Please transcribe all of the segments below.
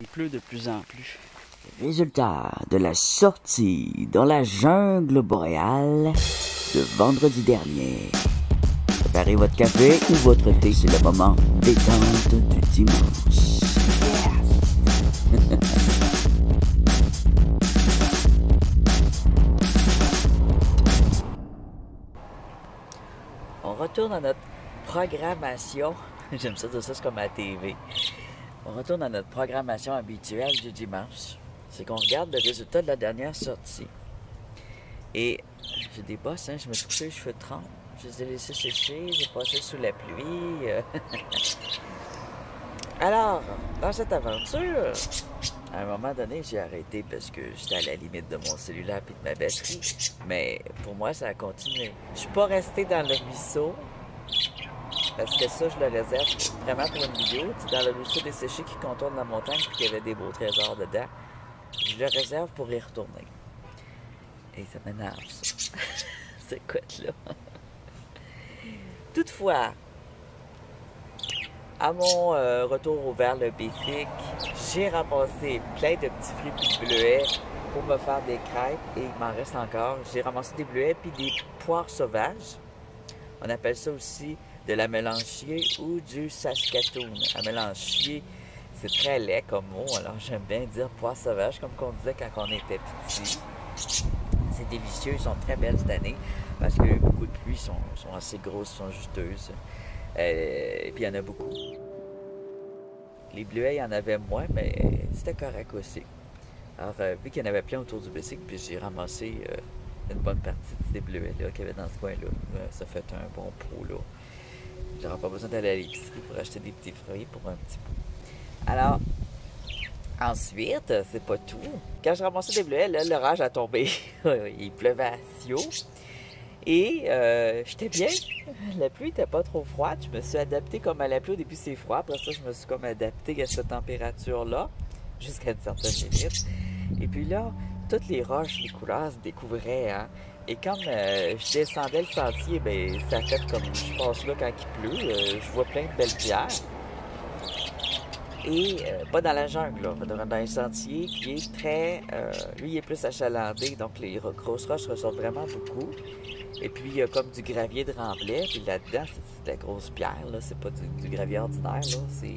Il pleut de plus en plus. Résultat de la sortie dans la jungle boréale de vendredi dernier. Préparez votre café ou votre thé, c'est le moment détente du dimanche. Yes! On retourne à notre programmation. J'aime ça dire ça, c'est comme à la TV. On retourne à notre programmation habituelle du dimanche. C'est qu'on regarde le résultat de la dernière sortie. Et j'ai des bosses, hein, je me suis couché les cheveux trempés. Je les ai laissés sécher, j'ai passé sous la pluie. Alors, dans cette aventure, à un moment donné, j'ai arrêté parce que j'étais à la limite de mon cellulaire et de ma batterie. Mais pour moi, ça a continué. Je suis pas resté dans le ruisseau. Parce que ça, je le réserve vraiment pour une vidéo. C'est dans le ruisseau desséché qui contourne la montagne et qu'il y avait des beaux trésors dedans. Je le réserve pour y retourner. Et ça m'énerve, ça. Cette couette-là. Toutefois, à mon retour vers le Béfic, j'ai ramassé plein de petits fruits de bleuets pour me faire des crêpes. Et il m'en reste encore. J'ai ramassé des bleuets puis des poires sauvages. On appelle ça aussi de la mélanchier ou du Saskatoon. La mélanchier, c'est très laid comme mot, alors j'aime bien dire poire sauvage, comme on disait quand on était petit. C'est délicieux, ils sont très belles cette année, parce que beaucoup de pluies sont assez grosses, sont juteuses. Et puis il y en a beaucoup. Les bleuets, il y en avait moins, mais c'était correct aussi. Alors, vu qu'il y en avait plein autour du Béfic, puis j'ai ramassé une bonne partie de ces bleuets-là qu'il y avait dans ce coin-là. Ça fait un bon pot, là. J'aurais pas besoin d'aller à l'épicerie pour acheter des petits fruits pour un petit pot. Alors, ensuite, c'est pas tout. Quand je ramassais des bleuets, là, l'orage a tombé. Il pleuvait à Sio. Et j'étais bien. La pluie était pas trop froide. Je me suis adapté comme à la pluie. Au début, c'est froid. Après ça, je me suis comme adapté à cette température-là, jusqu'à une certaine limite. Et puis là, toutes les roches, les couleurs se découvraient, hein. Et comme je descendais le sentier, ben ça fait comme je passe là quand il pleut, je vois plein de belles pierres. Et pas dans la jungle, là, dans un sentier qui est très... lui, il est plus achalandé, donc les grosses roches ressortent vraiment beaucoup. Et puis, il y a comme du gravier de remblai, puis là-dedans, c'est de la grosse pierre, là, c'est pas du gravier ordinaire, là, c'est...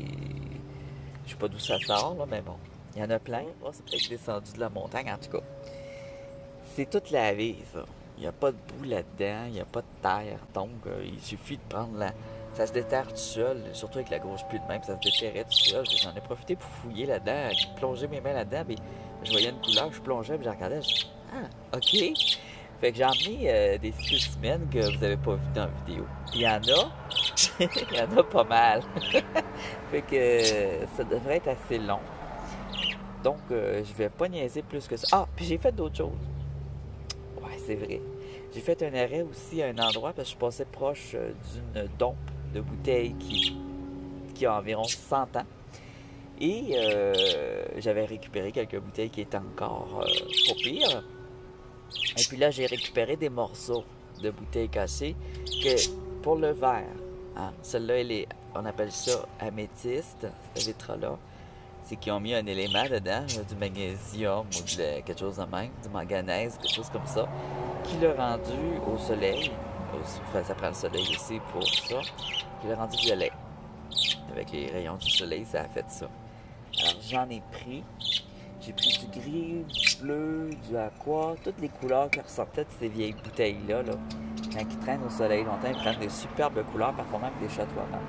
Je sais pas d'où ça sort, là, mais bon, il y en a plein. Oh, c'est peut-être descendu de la montagne, en tout cas. C'est tout lavé, ça. Il n'y a pas de boue là-dedans, il n'y a pas de terre. Donc, il suffit de prendre la... Ça se déterre tout seul, surtout avec la grosse pluie de même, ça se déterrait tout seul. J'en ai profité pour fouiller là-dedans, plonger mes mains là-dedans, mais je voyais une couleur, je plongeais, puis je regardais, je dis, ah, OK. Fait que j'ai emmené des spécimens que vous n'avez pas vu dans la vidéo. Il y en a, il y en a pas mal. Fait que ça devrait être assez long. Donc, je vais pas niaiser plus que ça. Ah, puis j'ai fait d'autres choses. Ouais, c'est vrai. J'ai fait un arrêt aussi à un endroit parce que je passais proche d'une dompe de bouteilles qui a environ 100 ans. Et j'avais récupéré quelques bouteilles qui étaient encore pas pires. Et puis là, j'ai récupéré des morceaux de bouteilles cassées que pour le verre. Hein, celle-là, on appelle ça améthyste, cette vitre-là. C'est qu'ils ont mis un élément dedans, du magnésium ou quelque chose de même, du manganèse, quelque chose comme ça, qui l'a rendu au soleil. Enfin, ça prend le soleil ici pour ça. Qui l'a rendu violet. Avec les rayons du soleil, ça a fait ça. Alors, j'en ai pris. J'ai pris du gris, du bleu, du aqua, toutes les couleurs qui ressortaient de ces vieilles bouteilles-là. Là. Quand ils traînent au soleil longtemps, ils prennent des superbes couleurs, parfois même des chatoiements.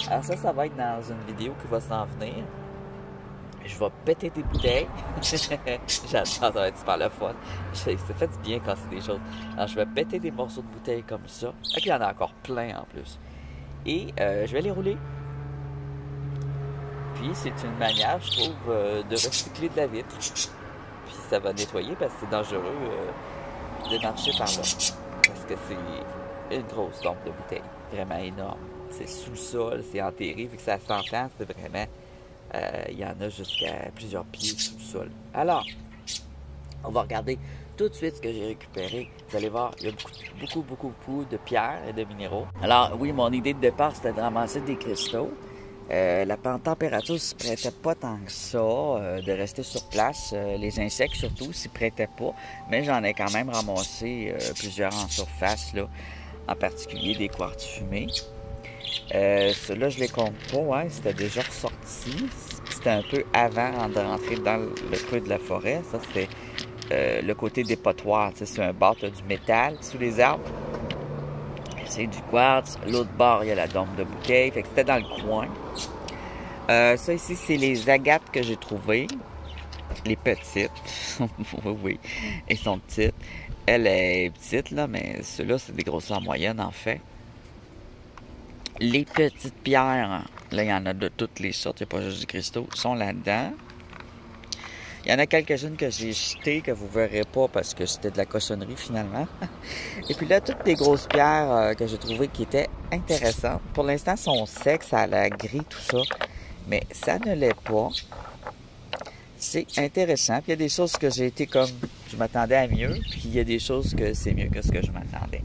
Alors ça va être dans une vidéo qui va s'en venir. Je vais péter des bouteilles. J'adore, ça va être super le fun. Ça fait du bien quand c'est des choses. Alors, je vais péter des morceaux de bouteilles comme ça. Et puis, il y en a encore plein en plus. Et je vais les rouler. Puis, c'est une manière, je trouve, de recycler de la vitre. Puis, ça va nettoyer parce que c'est dangereux de marcher par là. Parce que c'est une grosse dompe de bouteilles. Vraiment énorme. C'est sous-sol, c'est enterré. Vu que ça s'entend, c'est vraiment... il y en a jusqu'à plusieurs pieds sous le sol. Alors, on va regarder tout de suite ce que j'ai récupéré. Vous allez voir, il y a beaucoup de pierres et de minéraux. Alors, oui, mon idée de départ, c'était de ramasser des cristaux. La température ne se prêtait pas tant que ça de rester sur place. Les insectes surtout s'y prêtaient pas, mais j'en ai quand même ramassé plusieurs en surface, là, en particulier des quartz fumés. Ceux-là, je les compte pas, ouais, c'était déjà ressorti. C'était un peu avant de rentrer dans le creux de la forêt. Ça, c'est le côté dépotoir. C'est un bord, du métal sous les arbres. C'est du quartz. L'autre bord, il y a la dôme de bouquet. Fait que c'était dans le coin. Ça ici, c'est les agates que j'ai trouvées. Les petites. Oui, elles sont petites. Elle est petite, là, mais ceux-là, c'est des grosseurs moyennes, en fait. Les petites pierres, là, il y en a de toutes les sortes, il n'y a pas juste du cristaux, sont là-dedans. Il y en a quelques-unes que j'ai jetées, que vous ne verrez pas parce que c'était de la cochonnerie, finalement. Et puis là, toutes les grosses pierres que j'ai trouvées qui étaient intéressantes. Pour l'instant, sont secs, ça a l'air gris, tout ça. Mais ça ne l'est pas. C'est intéressant. Puis il y a des choses que j'ai été comme... Je m'attendais à mieux. Puis il y a des choses que c'est mieux que ce que je m'attendais.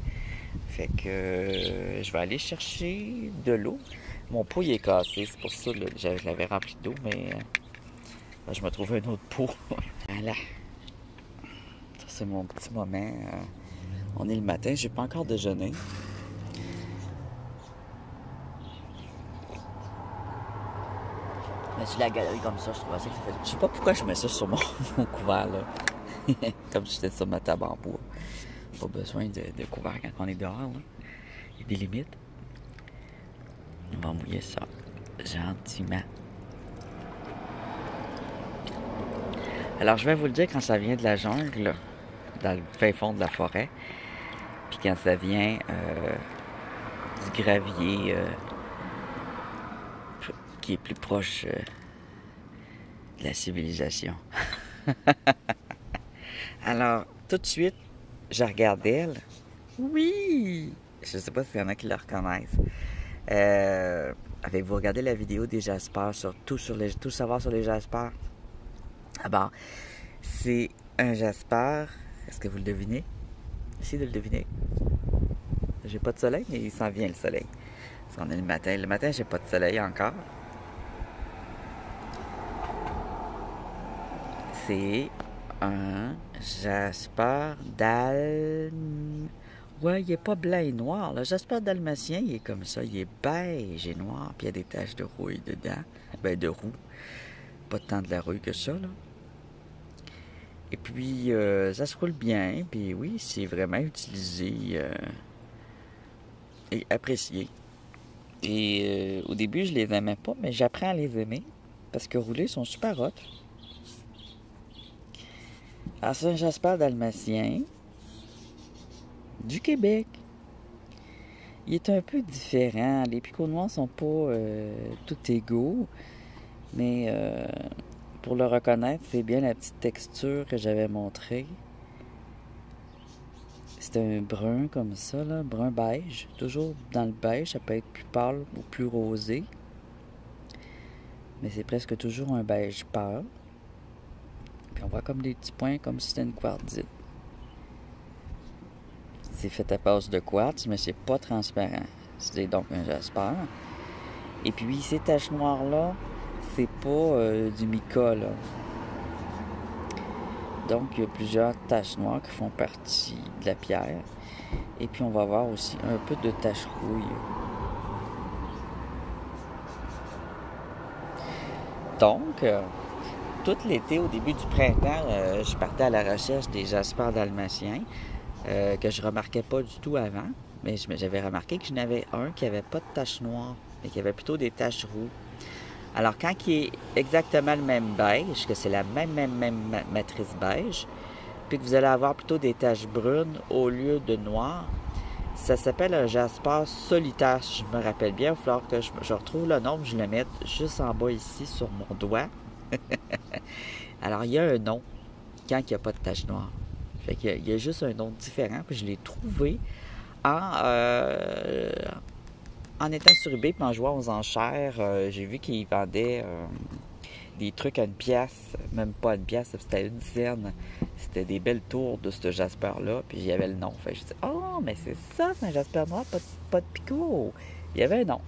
Fait que je vais aller chercher de l'eau. Mon pot, il est cassé. C'est pour ça que je l'avais rempli d'eau, mais je me trouve un autre pot. Voilà. Ça, c'est mon petit moment. On est le matin. J'ai pas encore déjeuné. Mais sur la galerie comme ça, je trouve assez que ça fait... Je sais pas pourquoi je mets ça sur mon couvert, là. Comme si j'étais sur ma table en bois. Pas besoin de couvert quand on est dehors, là. Il y a des limites. On va mouiller ça gentiment. Alors, je vais vous le dire quand ça vient de la jungle, dans le fin fond de la forêt, puis quand ça vient du gravier qui est plus proche de la civilisation. Alors, tout de suite, je regarde elle. Oui! Je sais pas s'il y en a qui le reconnaissent. Avez-vous regardé la vidéo des jaspers sur tout savoir sur les jaspers? Ah bon, c'est un jasper. Est-ce que vous le devinez? Essayez de le deviner. J'ai pas de soleil, mais il s'en vient le soleil. Parce qu'on est le matin. Le matin, j'ai pas de soleil encore. C'est un jasper Ouais, il est pas blanc et noir. Le jasper dalmatien, il est comme ça. Il est beige et noir. Puis il y a des taches de rouille dedans. Ben, de roux. Pas tant de la rouille que ça, là. Et puis, ça se roule bien. Puis oui, c'est vraiment utilisé et apprécié. Et au début, je les aimais pas, mais j'apprends à les aimer. Parce que rouler, ils sont super hot. Alors, c'est un jasper dalmatien du Québec. Il est un peu différent. Les picots noirs sont pas tout égaux. Mais pour le reconnaître, c'est bien la petite texture que j'avais montrée. C'est un brun comme ça, là, brun beige. Toujours dans le beige, ça peut être plus pâle ou plus rosé. Mais c'est presque toujours un beige pâle. Puis on voit comme des petits points, comme si c'était une quartzite. C'est fait à base de quartz, mais c'est pas transparent. C'est donc un jasper. Et puis ces taches noires-là, c'est pas du mica, là. Donc, il y a plusieurs taches noires qui font partie de la pierre. Et puis, on va voir aussi un peu de taches rouille. Donc, tout l'été, au début du printemps, je partais à la recherche des jaspers dalmatiens que je remarquais pas du tout avant. Mais j'avais remarqué que j'en avais un qui n'avait pas de taches noires, mais qui avait plutôt des taches rouges. Alors, quand il est exactement le même beige, que c'est la même matrice beige, puis que vous allez avoir plutôt des taches brunes au lieu de noir, ça s'appelle un jasper solitaire, si je me rappelle bien. Il va falloir que je retrouve le nom, je le mette juste en bas ici sur mon doigt. Alors, il y a un nom quand il n'y a pas de taches noires. Fait qu'il y a juste un nom différent, puis je l'ai trouvé en étant sur eBay et en jouant aux enchères. J'ai vu qu'ils vendaient des trucs à une pièce, même pas à une pièce, c'était à une scène. C'était des belles tours de ce jasper-là, puis il y avait le nom. Fait que je dis, oh, mais c'est ça, c'est un jasper noir, pas de picot. Il y avait un nom.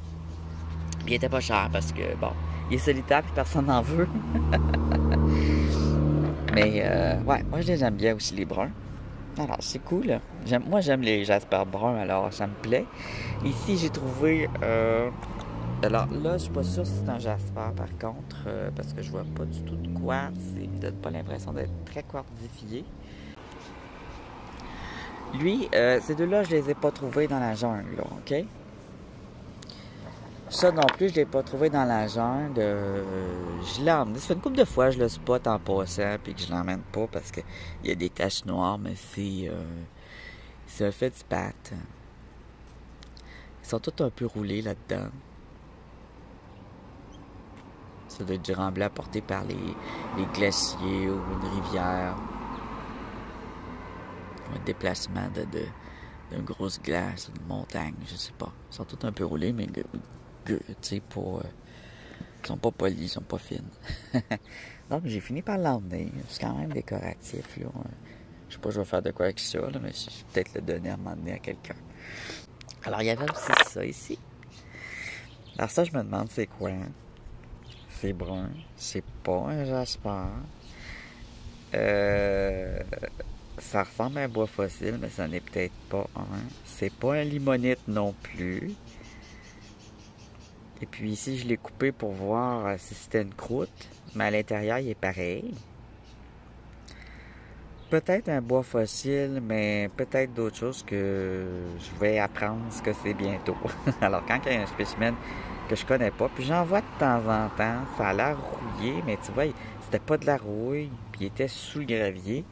Puis il était pas cher parce que, bon, il est solitaire puis personne n'en veut. Mais, ouais, moi je les aime bien aussi, les bruns. Alors, c'est cool. Moi, j'aime les Jasper bruns, alors ça me plaît. Ici, j'ai trouvé... alors là, je suis pas sûre si c'est un Jasper, par contre, parce que je vois pas du tout de quartz. Il me donne pas l'impression d'être très quartzifié. Lui, ces deux-là, je les ai pas trouvés dans la jungle, là, OK? Ça non plus, je l'ai pas trouvé dans la jungle. Je l'emmène. Ça fait une couple de fois que je le spot en passant, puis que je l'emmène pas parce qu'il y a des taches noires, mais c'est un fait de pat. Ils sont tous un peu roulés là-dedans. Ça doit être du remblai apporté par les glaciers ou une rivière. Ou un déplacement d'une grosse glace, d'une montagne, je sais pas. Ils sont tous un peu roulés, mais tu sais, pas... ils sont pas polis, ils sont pas fines. Donc, j'ai fini par l'emmener. C'est quand même décoratif, là. Je sais pas, je vais faire de quoi avec ça, là, mais je vais peut-être le donner à m'emmener à quelqu'un. Alors, il y avait aussi ça ici. Alors ça, je me demande c'est quoi. C'est brun. C'est pas un jasper. Ça ressemble à un bois fossile, mais ça n'est peut-être pas un. C'est pas un limonite non plus. Et puis ici, je l'ai coupé pour voir si c'était une croûte. Mais à l'intérieur, il est pareil. Peut-être un bois fossile, mais peut-être d'autres choses que je vais apprendre ce que c'est bientôt. Alors, quand il y a un spécimen que je connais pas, puis j'en vois de temps en temps, ça a l'air rouillé, mais tu vois, c'était pas de la rouille, puis il était sous le gravier.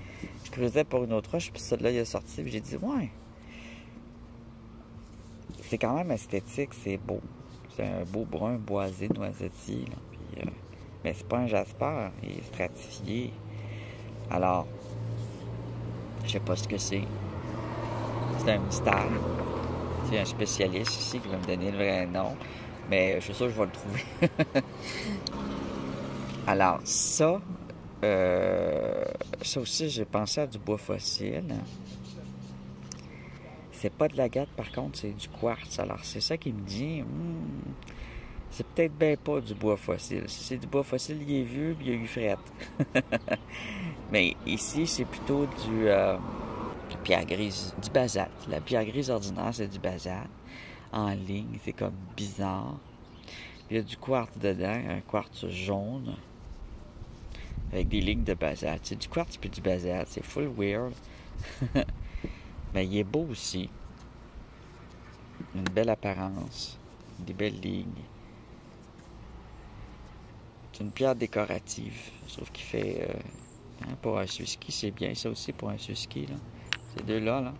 Je creusais pour une autre roche, puis celui-là, il est sorti, puis j'ai dit, ouais, c'est quand même esthétique, c'est beau. C'est un beau brun boisé, noisettier, là. Puis, mais c'est pas un jasper, il est stratifié. Alors, je sais pas ce que c'est. C'est un mystère. C'est un spécialiste ici qui va me donner le vrai nom. Mais je suis sûr que je vais le trouver. Alors, ça aussi, j'ai pensé à du bois fossile. C'est pas de l'agate, par contre, c'est du quartz. Alors, c'est ça qui me dit, c'est peut-être bien pas du bois fossile. Si c'est du bois fossile, il est vieux, puis il y a eu frette. Mais ici, c'est plutôt du pierre grise, du basalte. La pierre grise ordinaire, c'est du basalte. En ligne, c'est comme bizarre. Il y a du quartz dedans, un quartz jaune, avec des lignes de basalte. C'est du quartz puis du basalte, c'est full weird. Mais il est beau aussi. Une belle apparence, des belles lignes. C'est une pierre décorative. Je trouve qu'il fait... pour un Susky, c'est bien ça aussi pour un Susky, là. Ces deux-là, là.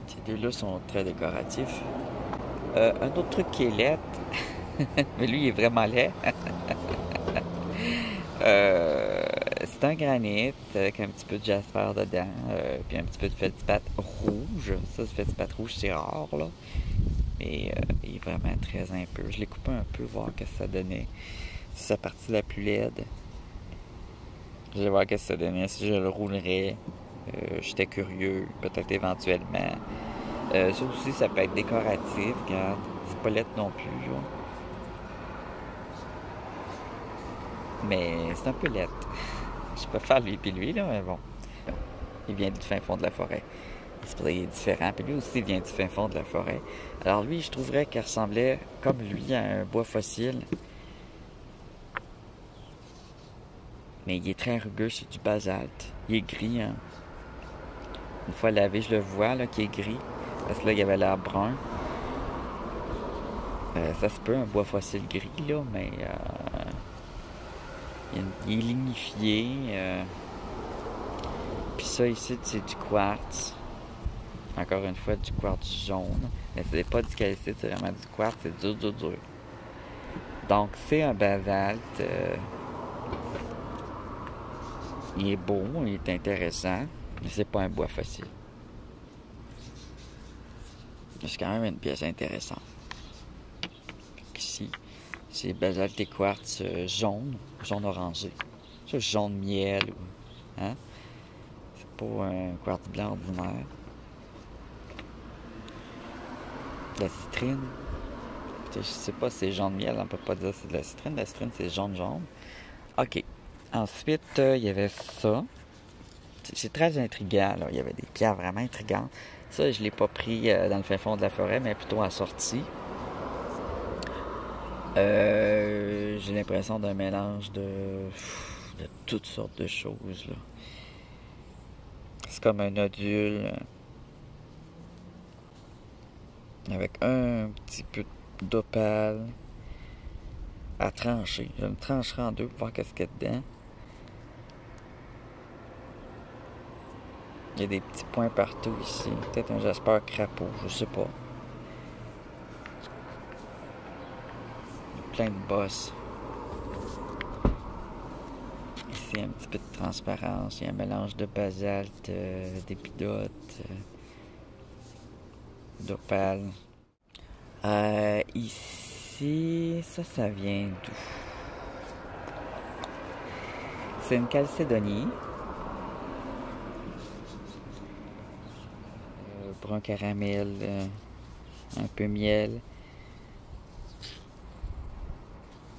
Ces deux-là sont très décoratifs. Un autre truc qui est laid, mais lui, il est vraiment laid. C'est un granit avec un petit peu de jasper dedans, puis un petit peu de feldspath rouge. Ça, ce feldspath rouge, c'est rare, là. Mais il est vraiment très impur. Je l'ai coupé un peu, voir ce que ça donnait. C'est sa partie la plus laide. Je vais voir ce que ça donnait, si je le roulerais. J'étais curieux, peut-être éventuellement. Ça aussi, ça peut être décoratif, regarde. C'est pas laid non plus, là. Mais c'est un peu laid. Je peux faire lui puis lui, là, mais bon. Il vient du fin fond de la forêt. Il est différent. Puis lui aussi, il vient du fin fond de la forêt. Alors lui, je trouverais qu'il ressemblait, comme lui, à un bois fossile. Mais il est très rugueux, c'est du basalte. Il est gris, hein. Une fois lavé, je le vois, là, qu'il est gris. Parce que là, il avait l'air brun. Ça se peut, un bois fossile gris, là, mais... il est lignifié. Puis ça, ici, c'est du quartz. Encore une fois, du quartz jaune. Mais c'est pas du calcite, c'est vraiment du quartz. C'est dur, dur, dur. Donc, c'est un basalte. Il est beau, il est intéressant. Mais c'est pas un bois fossile. C'est quand même une pièce intéressante. Ici, c'est basalte et quartz jaune orangé. C'est jaune miel. Hein? C'est pas un quartz blanc ordinaire. La citrine. Je sais pas si c'est jaune miel, on peut pas dire que c'est de la citrine. La citrine, c'est jaune. OK. Ensuite, il y avait ça. C'est très intriguant, là. Il y avait des pierres vraiment intrigantes. Ça, je l'ai pas pris dans le fin fond de la forêt, mais plutôt en sortie. J'ai l'impression d'un mélange de toutes sortes de choses, là. C'est comme un nodule avec un petit peu d'opale à trancher. Je le trancherai en deux pour voir qu'est-ce qu'il y a dedans. Il y a des petits points partout ici. Peut-être un jasper crapaud, je sais pas. Il y a plein de bosses. Ici, un petit peu de transparence. Il y a un mélange de basalte, d'épidote, d'opale. Ici, ça vient d'où? C'est une calcédonie. Brun caramel, un peu miel.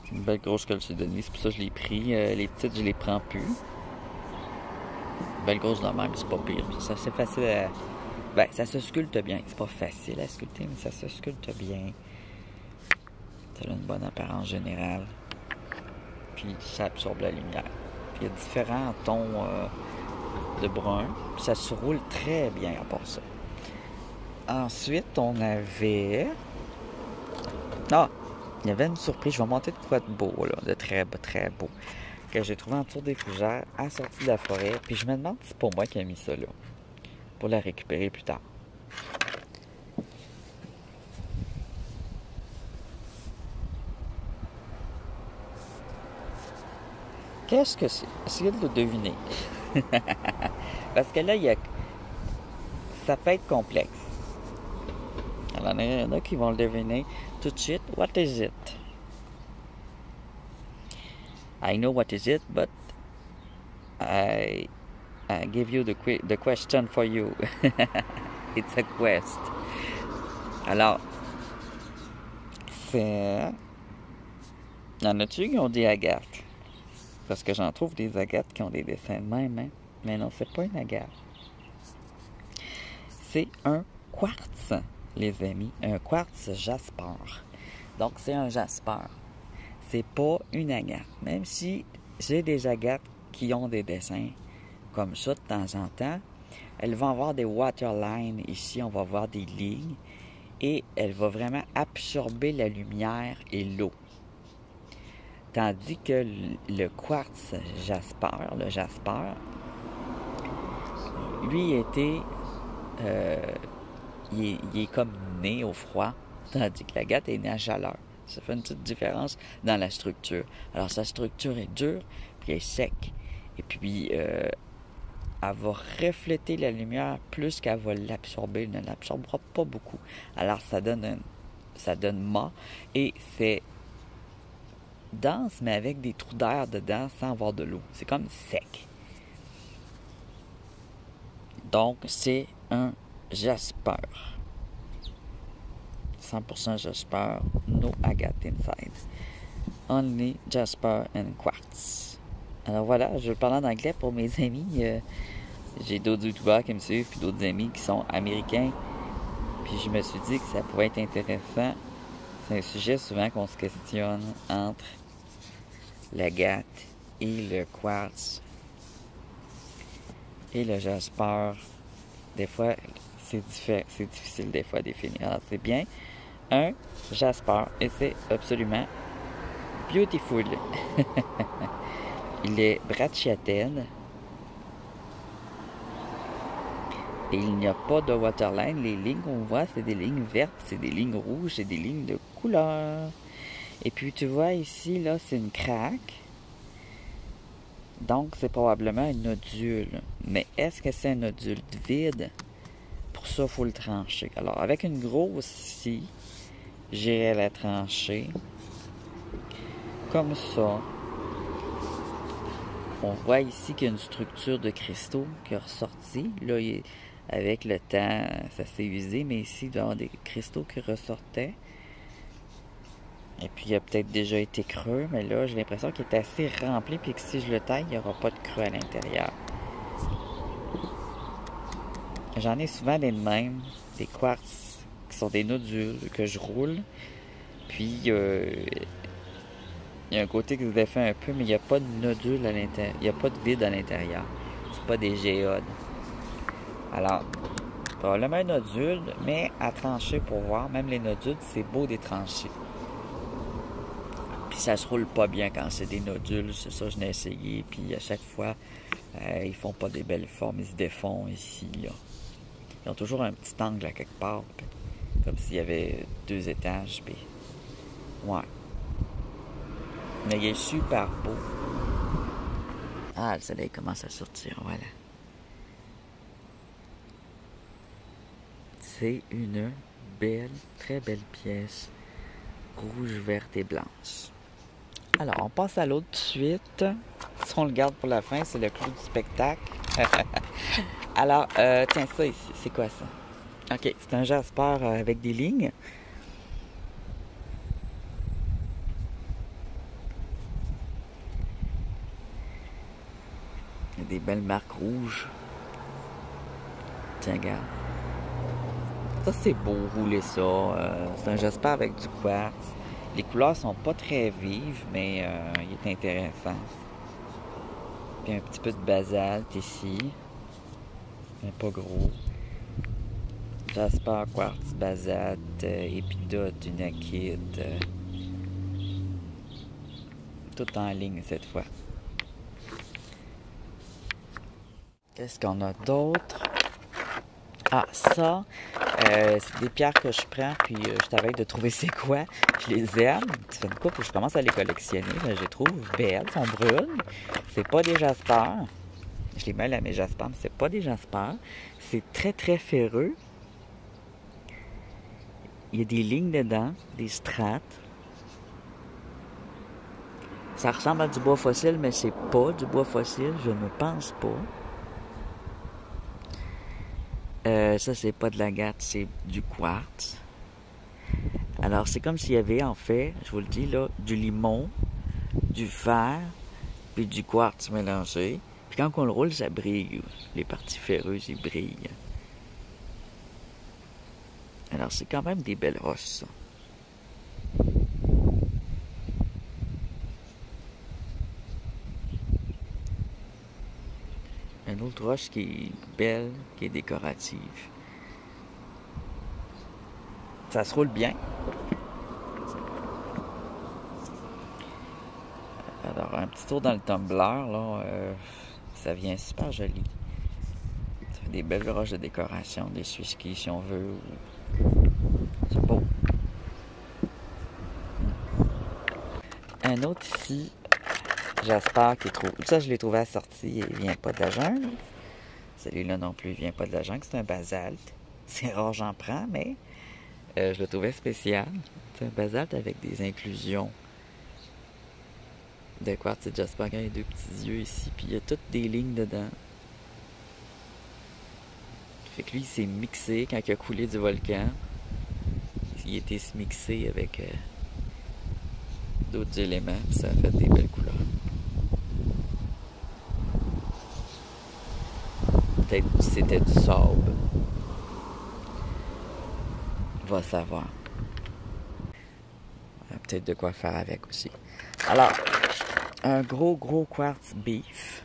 C'est une belle grosse calcédonie, c'est pour ça que je l'ai pris. Les petites, je les prends plus. Belle grosse de même, c'est pas pire. Ça, c'est facile à... Ben, ça se sculpte bien. C'est pas facile à sculpter, mais ça se sculpte bien. Ça a une bonne apparence générale. Puis ça absorbe la lumière. Puis il y a différents tons de brun. Puis ça se roule très bien à part ça. Ensuite, on avait... Ah! Il y avait une surprise. Je vais monter de quoi de beau, là. De très beau. Que j'ai trouvé en dessous des fougères, à la sortie de la forêt. Puis je me demande si c'est pour moi qui a mis ça là. Pour la récupérer plus tard. Qu'est-ce que c'est? Essayez de le deviner. Parce que là, ça peut être complexe. Alors, il y en a qui vont le deviner tout de suite. What is it? I know what is it, but I give you the question for you. It's a quest. Alors, c'est... Y en a-tu qui ont des agates? Parce que j'en trouve des agates qui ont des dessins de même, hein? Mais non, c'est pas une agate. C'est un quartz, les amis. Un quartz jasper. Donc, c'est un jasper. C'est pas une agate. Même si j'ai des agates qui ont des dessins comme ça de temps en temps, elles vont avoir des waterlines. Ici, on va voir des lignes. Et elle va vraiment absorber la lumière et l'eau. Tandis que le quartz jasper, le jasper, lui était... il est comme né au froid, tandis que l'agate est née à chaleur. Ça fait une petite différence dans la structure. Alors, sa structure est dure, puis elle est sec. Et puis, elle va refléter la lumière plus qu'elle va l'absorber. Elle ne l'absorbera pas beaucoup. Alors, ça donne mat. Et c'est dense, mais avec des trous d'air dedans sans avoir de l'eau. C'est comme sec. Donc, c'est un jasper. 100% jasper, no agate inside. Only jasper and quartz. Alors voilà, je vais parler en anglais pour mes amis. J'ai d'autres youtubeurs qui me suivent, puis d'autres amis qui sont américains. Puis je me suis dit que ça pouvait être intéressant. C'est un sujet souvent qu'on se questionne entre l'agate et le quartz et le jasper. Des fois, c'est difficile des fois à définir. Alors, c'est bien un jasper et c'est absolument beautiful. Il est brachyatèle et il n'y a pas de waterline. Les lignes qu'on voit, c'est des lignes vertes, c'est des lignes rouges, c'est des lignes de couleur. Et puis tu vois ici, là, c'est une craque. Donc, c'est probablement un nodule. Mais est-ce que c'est un nodule vide? Pour ça, il faut le trancher. Alors, avec une grosse scie, j'irai la trancher. Comme ça. On voit ici qu'il y a une structure de cristaux qui est ressortie. Là, avec le temps, ça s'est usé, mais ici, il doit y avoir des cristaux qui ressortaient. Et puis, il a peut-être déjà été creux, mais là, j'ai l'impression qu'il est assez rempli, puis que si je le taille, il n'y aura pas de creux à l'intérieur. J'en ai souvent des de même, des quartz qui sont des nodules que je roule. Puis, il y a un côté qui se défait un peu, mais il n'y a pas de nodule à l'intérieur. Il n'y a pas de vide à l'intérieur. C'est pas des géodes. Alors, probablement un nodule, mais à trancher pour voir. Même les nodules, c'est beau des tranchés. Puis ça se roule pas bien quand c'est des nodules. C'est ça, je l'ai essayé. Puis à chaque fois, ils font pas des belles formes. Ils se défont ici, là. Ils ont toujours un petit angle à quelque part. Puis, comme s'il y avait 2 étages. Puis, ouais. Mais il est super beau. Ah, le soleil commence à sortir, voilà. C'est une belle, très belle pièce. Rouge, verte et blanche. Alors, on passe à l'autre tout de suite. Si on le garde pour la fin, c'est le clou du spectacle. Alors, tiens, ça ici, c'est quoi ça? OK, c'est un jasper avec des lignes. Il y a des belles marques rouges. Tiens, regarde. Ça, c'est beau, rouler ça. C'est un jasper avec du quartz. Les couleurs sont pas très vives, mais il est intéressant. Puis un petit peu de basalte ici. Mais pas gros. Jasper, quartz, basalte, épidote, unakite. Tout en ligne cette fois. Qu'est-ce qu'on a d'autre? Ah, ça, c'est des pierres que je prends, puis je t'avais de trouver c'est quoi. Je les aime. Ça fait une couple, je commence à les collectionner. Là, je les trouve belles, elles sont brunes. C'est pas des jaspers. Je les mêle à mes jaspers, mais c'est pas des jaspers. C'est très, très ferreux. Il y a des lignes dedans, des strates. Ça ressemble à du bois fossile, mais c'est pas du bois fossile, je ne pense pas. Ça, c'est pas de l'agate, c'est du quartz. Alors, c'est comme s'il y avait, en fait, je vous le dis, là, du limon, du fer, puis du quartz mélangé. Puis quand on le roule, ça brille. Les parties ferreuses, ils brillent. Alors, c'est quand même des belles roches, ça. Une autre roche qui est belle, qui est décorative. Ça se roule bien. Alors, un petit tour dans le tumbler, là, ça vient super joli. Ça fait des belles roches de décoration, des essuie-ski si on veut. C'est beau. Un autre ici, Jasper, qui est trop... Ça, je l'ai trouvé à la sortie, il vient pas de la jungle. Celui-là non plus, il vient pas de la jungle, c'est un basalte. C'est rare, j'en prends, mais je le trouvais spécial. C'est un basalte avec des inclusions de quartz et Jasper. Il y a 2 petits yeux ici, puis il y a toutes des lignes dedans. Fait que lui, il s'est mixé quand il a coulé du volcan. Il a été se mixer avec d'autres éléments, puis ça a fait des belles couleurs. Peut-être que c'était du sable. On va savoir. Peut-être de quoi faire avec aussi. Alors, un gros quartz beef.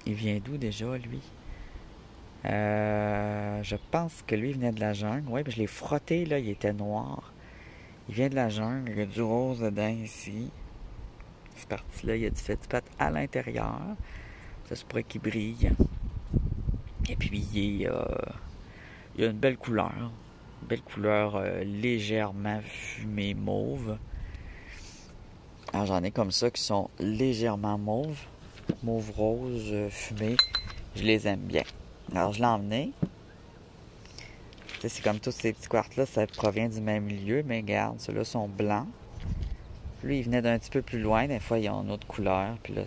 Il vient d'où déjà, lui? Je pense que lui, il venait de la jungle. Oui, je l'ai frotté, là, il était noir. Il vient de la jungle, il y a du rose dedans ici. Cette partie-là, il y a du fétipat à l'intérieur. Ça se pourrait qu'il brille. Et puis, il y a une belle couleur. Une belle couleur légèrement fumée mauve. Alors, j'en ai comme ça qui sont légèrement mauve. Mauve rose fumé. Je les aime bien. Alors, je l'ai emmené. C'est comme tous ces petits quartz-là, ça provient du même milieu, mais regarde, ceux-là sont blancs. Lui, il venait d'un petit peu plus loin. Des fois, ils ont une autre couleur. Puis là,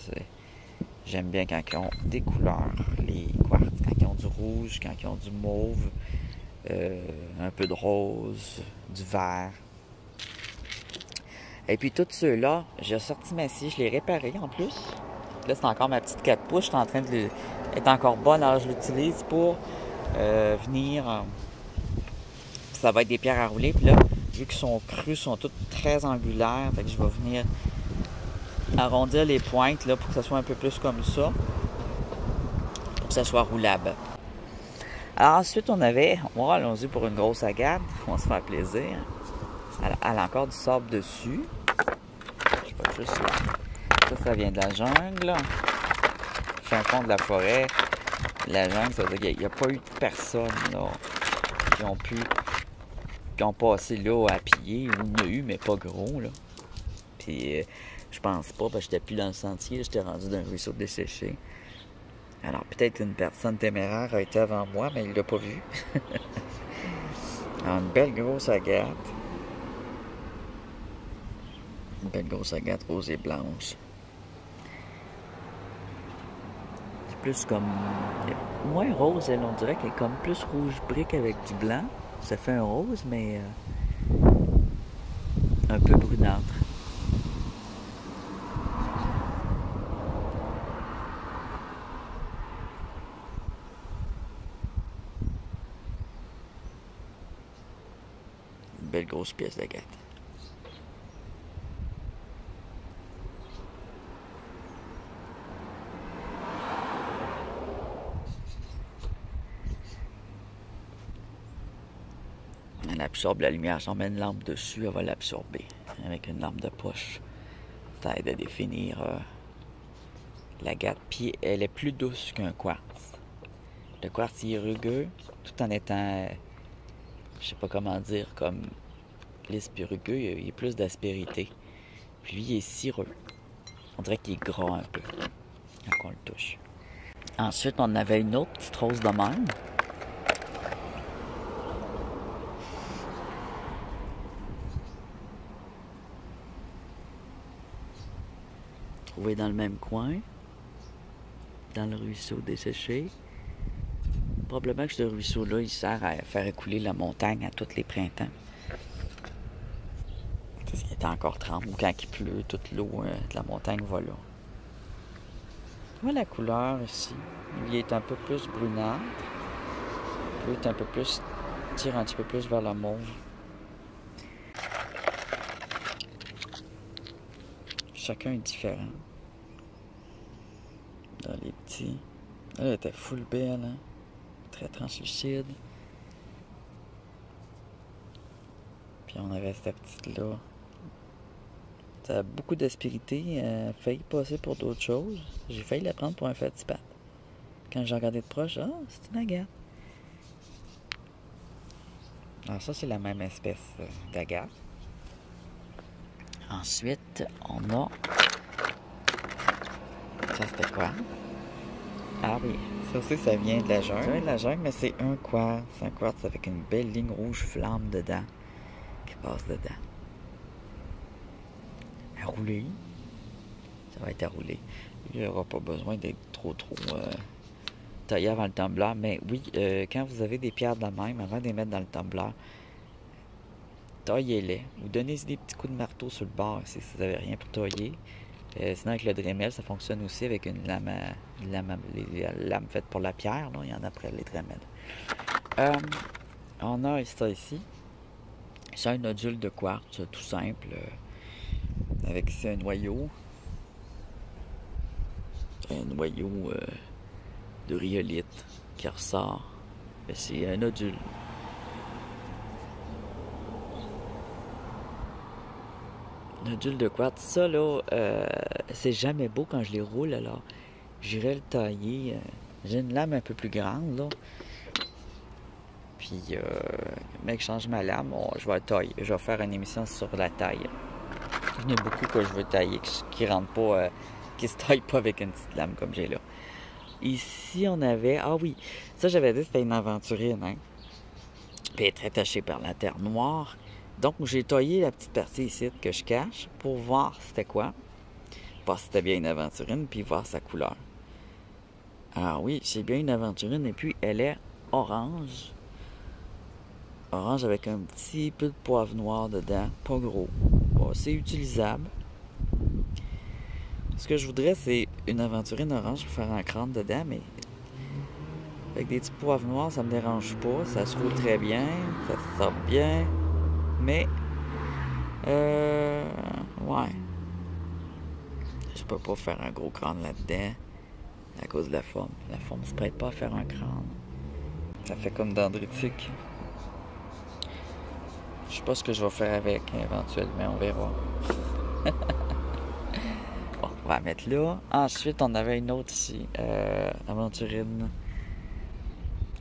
j'aime bien quand ils ont des couleurs, les quartz, quand ils ont du rouge, quand ils ont du mauve, un peu de rose, du vert. Et puis tous ceux-là, j'ai sorti ma scie, je l'ai réparé en plus. Là, c'est encore ma petite 4 pouces, je suis en train de être encore bonne, alors je l'utilise pour venir... ça va être des pierres à rouler, puis là, vu qu'ils sont crus, sont toutes très angulaires, fait que je vais venir arrondir les pointes là, pour que ça soit un peu plus comme ça, pour que ça soit roulable. Alors ensuite, on avait, allons-y pour une grosse agate, on va se faire plaisir. Elle a encore du sable dessus. Je sais pas juste ça vient de la jungle. Fin fond de la forêt. La jungle, ça veut dire qu'il n'y a pas eu de personnes là, qui ont passé là à piller. Il y en a eu, mais pas gros là. Puis je pense pas, parce que j'étais plus dans le sentier, j'étais rendu dans un ruisseau desséché. Alors peut-être une personne téméraire a été avant moi, mais il l'a pas vu. Alors, une belle grosse agate. Une belle grosse agate rose et blanche. C'est plus comme... moins rose, elle, on dirait qu'elle est comme plus rouge brique avec du blanc. Ça fait un rose, mais un peu brunâtre. Une belle grosse pièce d'agate. Elle absorbe la lumière. Si on met une lampe dessus, elle va l'absorber avec une lampe de poche. Ça aide à définir l'agate. Puis elle est plus douce qu'un quartz. Le quartz il est rugueux, tout en étant, je sais pas comment dire, comme lisse puis rugueux, il y a plus d'aspérité. Puis lui, il est cireux. On dirait qu'il est gras un peu quand on le touche. Ensuite, on avait une autre petite rose de même. Trouvée dans le même coin, dans le ruisseau desséché. Probablement que ce ruisseau-là, il sert à faire écouler la montagne à tous les printemps. Parce qu'il est encore tremble, ou quand il pleut, toute l'eau de la montagne va là. Voilà la couleur ici. Lui est un peu plus brunâtre. Lui est un peu plus... tire un petit peu plus vers la mauve. Chacun est différent. Dans les petits. Elle était full belle, hein? Très translucide. Puis on avait cette petite-là. Ça a beaucoup d'aspérité. Elle a failli passer pour d'autres choses. J'ai failli la prendre pour un fétipat. Quand j'ai regardé de proche, c'est une agate. Alors ça, c'est la même espèce d'agate. Ensuite, on a... ça, c'était quoi? Ah oui, ça aussi, ça vient de la jungle. Ça vient de la jungle, mais c'est un quartz. Un quartz avec une belle ligne rouge flamme dedans. Qui passe dedans. À rouler. Ça va être à rouler. Il n'y aura pas besoin d'être trop taillé avant le tumbler. Mais oui, quand vous avez des pierres de la même, avant de les mettre dans le tumbler, taillez-les. Ou donnez des petits coups de marteau sur le bord si vous n'avez rien pour tailler. Sinon, avec le Dremel, ça fonctionne aussi avec une lame, les lames faites pour la pierre. Là. Il y en a après les Dremel. On a ça ici. C'est un nodule de quartz tout simple. Avec ici un noyau. Un noyau de rhyolite qui ressort. C'est un nodule. Nodule de quartz, ça là, c'est jamais beau quand je les roule, alors j'irai le tailler. J'ai une lame un peu plus grande là. Puis, le mec change ma lame, je vais le tailler. Je vais faire une émission sur la taille. Il y en a beaucoup que je veux tailler, qui rentrent pas, qui se taillent pas avec une petite lame comme j'ai là. Ici, on avait, ah oui, ça j'avais dit c'était une aventurine, hein. Puis elle est très tachée par la terre noire. Donc, j'ai taillé la petite partie ici que je cache pour voir c'était quoi. Voir si c'était bien une aventurine, puis voir sa couleur. Ah oui, c'est bien une aventurine. Et puis, elle est orange. Orange avec un petit peu de poivre noir dedans. Pas gros. Bon, c'est utilisable. Ce que je voudrais, c'est une aventurine orange pour faire un crâne dedans, mais avec des petits poivres noirs, ça me dérange pas. Ça se roule très bien. Ça se sort bien. Mais, ouais. Je peux pas faire un gros crâne là-dedans à cause de la forme. La forme se prête pas à faire un crâne. Ça fait comme dendritique. Je sais pas ce que je vais faire avec éventuellement, on verra. Bon, on va la mettre là. Ensuite, on avait une autre ici. Aventurine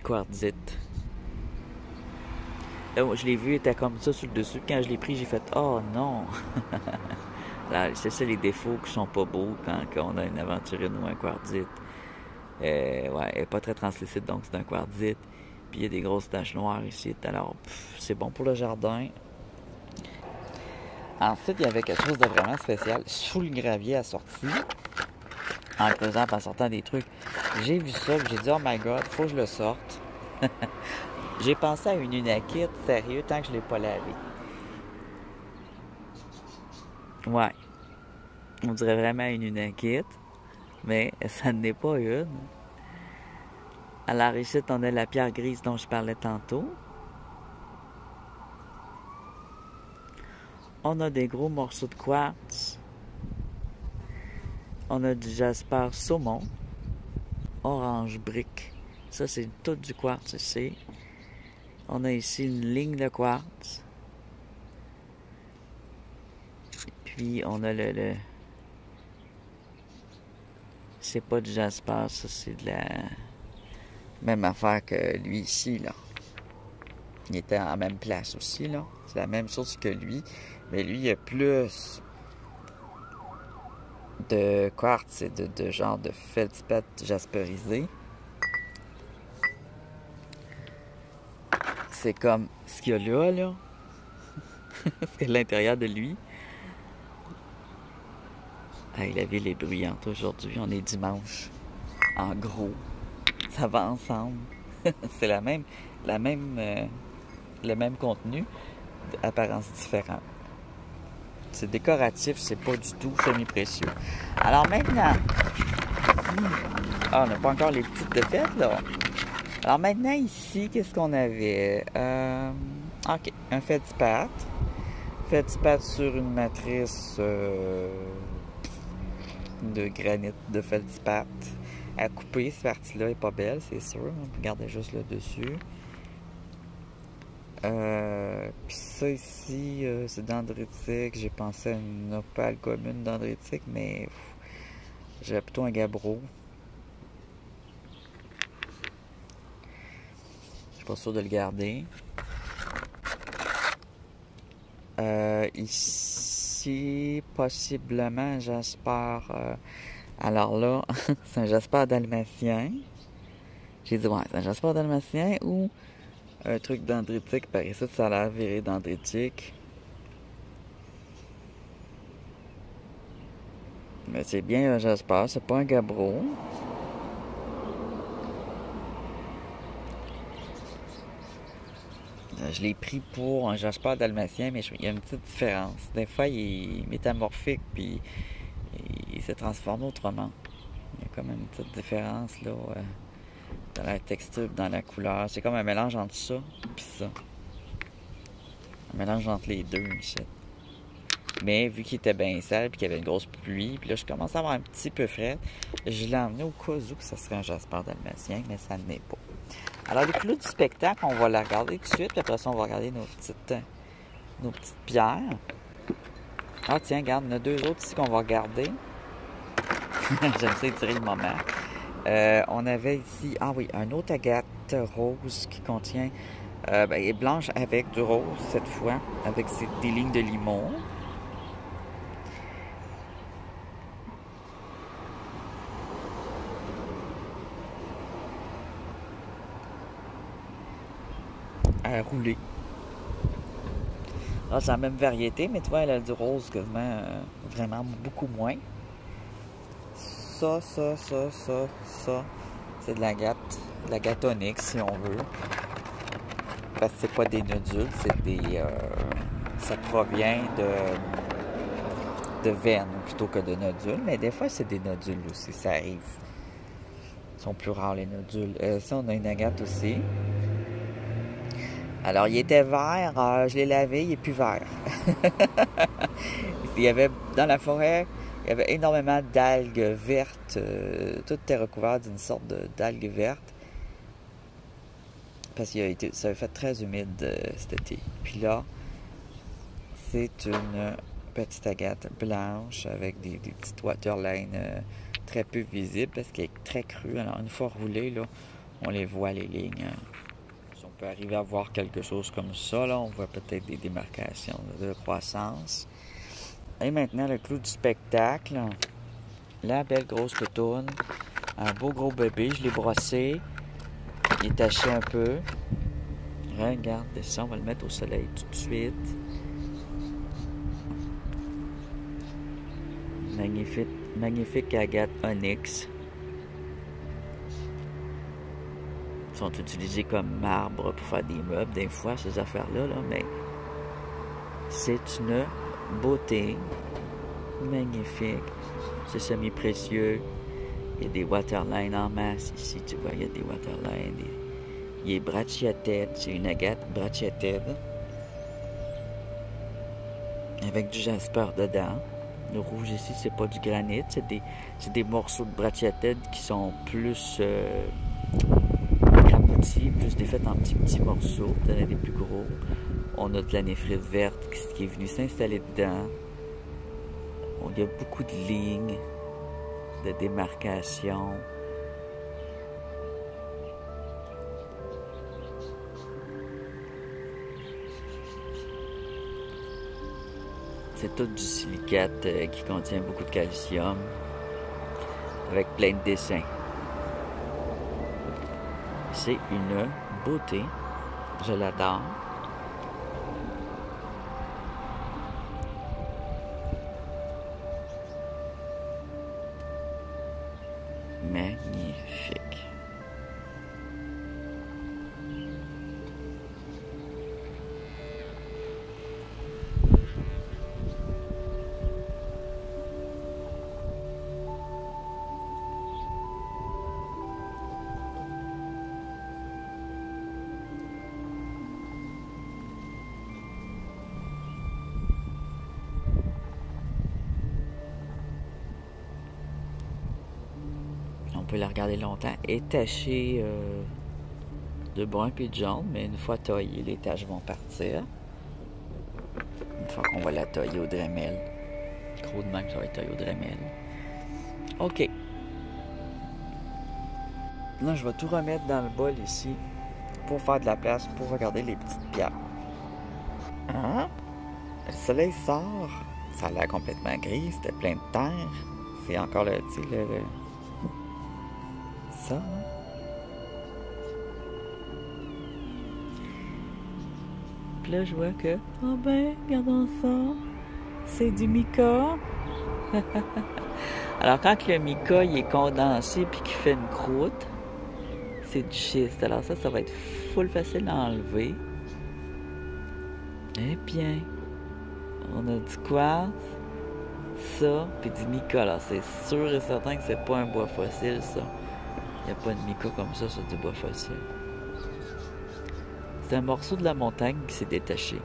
quartzite. Là, je l'ai vu, elle était comme ça sur le dessus. Quand je l'ai pris, j'ai fait « Oh non! » C'est ça les défauts qui sont pas beaux quand on a une aventurine ou un quartzite. Ouais, elle est pas très translucide, donc c'est un quartzite. Puis il y a des grosses taches noires ici. Alors, c'est bon pour le jardin. Ensuite, il y avait quelque chose de vraiment spécial. Sous le gravier assorti, en le faisant, en sortant des trucs. J'ai vu ça, j'ai dit « Oh my God, faut que je le sorte. » J'ai pensé à une Unakit, sérieux, tant que je l'ai pas lavé. Ouais. On dirait vraiment une Unakit, mais ça n'est pas une. Alors ici, on a la pierre grise dont je parlais tantôt. On a des gros morceaux de quartz. On a du jasper saumon. Orange brique. Ça, c'est tout du quartz ici. On a ici une ligne de quartz. Et puis, on a le... C'est pas du jasper, ça, c'est de la... Même affaire que lui ici, là. Il était en même place aussi, là. C'est la même chose que lui. Mais lui, il y a plus de quartz et de genre de feldspathe jasperisé. C'est comme ce qu'il y a là. C'est l'intérieur de lui. Hey, la ville est bruyante aujourd'hui. On est dimanche. En gros. Ça va ensemble. C'est le même contenu, d'apparence différente. C'est décoratif, c'est pas du tout semi-précieux. Alors maintenant, on n'a pas encore les petites de fête, là. Alors maintenant, ici, qu'est-ce qu'on avait? OK, un feldspathe. Feldspathe sur une matrice de granit de feldspathe. À couper, cette partie-là n'est pas belle, c'est sûr. Regardez juste le dessus. Puis ça ici, c'est dendritique. J'ai pensé à une opale commune dendritique, mais j'avais plutôt un gabbro. Je suis pas sûr de le garder. Ici, possiblement un jasper. Alors là, c'est un jasper dalmatien. J'ai dit, ouais, c'est un jasper dalmatien ou un truc dendritique. Par ici, ça a l'air viré dendritique. Mais c'est bien un jasper, c'est pas un gabbro. Je l'ai pris pour un jasper dalmatien, mais il y a une petite différence. Des fois, il est métamorphique, puis il se transforme autrement. Il y a comme une petite différence, là, dans la texture, dans la couleur. C'est comme un mélange entre ça et ça. Un mélange entre les deux, ici. Mais vu qu'il était bien sale, puis qu'il y avait une grosse pluie, puis là, je commence à avoir un petit peu frais, je l'ai emmené au cas où que ça serait un jasper dalmatien, mais ça ne l'est pas. Alors, les clous du spectacle, on va la regarder tout de suite, puis après ça, on va regarder nos petites pierres. Ah, tiens, regarde, il y en a deux autres ici qu'on va regarder. J'aime ça étirer le moment. On avait ici, ah oui, un autre agate rose qui contient, est blanche avec du rose cette fois, avec des lignes de limon. À rouler. Ah, c'est la même variété, mais tu vois, elle a du rose quasiment, vraiment beaucoup moins. Ça. c'est de l'agate onyx si on veut. Parce que c'est pas des nodules, c'est des... ça provient de veines plutôt que de nodules. Mais des fois, c'est des nodules aussi, ça arrive. Ils sont plus rares, les nodules. Ça, on a une agate aussi. Alors, il était vert. Je l'ai lavé, il est plus vert. Il y avait, dans la forêt, il y avait énormément d'algues vertes. Tout était recouvert d'une sorte d'algues vertes. Parce que ça avait fait très humide cet été. Puis là, c'est une petite agate blanche avec des petites waterlines très peu visibles parce qu'elle est très crue. Alors, une fois roulée, là, on les voit, les lignes. Si on peut arriver à voir quelque chose comme ça, là, on voit peut-être des démarcations de croissance. Et maintenant, le clou du spectacle. La belle grosse cotoune. Un beau gros bébé. Je l'ai brossé. Il est taché un peu. Regarde ça, on va le mettre au soleil tout de suite. Magnifique, magnifique agate onyx. Ils sont utilisés comme marbre pour faire des meubles, des fois, ces affaires-là, là, mais c'est une beauté magnifique. C'est semi-précieux. Il y a des waterlines en masse ici, tu vois, il y a des waterlines. Il est bracciatette, c'est une agate bracciatette avec du jasper dedans. Le rouge ici, c'est pas du granit, c'est des morceaux de bracciatette qui sont plus aboutis, plus défaits en petits morceaux, peut-être des plus gros. On a de la néphrite verte qui est venue s'installer dedans. Il y a beaucoup de lignes, de démarcation. C'est tout du silicate qui contient beaucoup de calcium, avec plein de dessins. C'est une beauté. Je l'adore. Magnifique. On peut la regarder longtemps. Elle est tachée de brun puis de jaune, mais une fois taillée, les taches vont partir. Une fois qu'on va la tailler au Dremel. Gros de même que ça va être taillé au Dremel. OK. Là, je vais tout remettre dans le bol ici pour faire de la place pour regarder les petites pierres. Hein? Le soleil sort. Ça a l'air complètement gris. C'était plein de terre. C'est encore le... Tu sais, ça, hein? Puis là, je vois que... Oh ben, regardons ça. C'est du mica. Alors, quand le mica il est condensé puis qu'il fait une croûte, c'est du schiste. Alors ça va être full facile à enlever. Eh bien, on a du quartz, ça, puis du mica. Alors, c'est sûr et certain que c'est pas un bois fossile, ça. Il n'y a pas de mica comme ça sur du bois fossile. C'est un morceau de la montagne qui s'est détaché.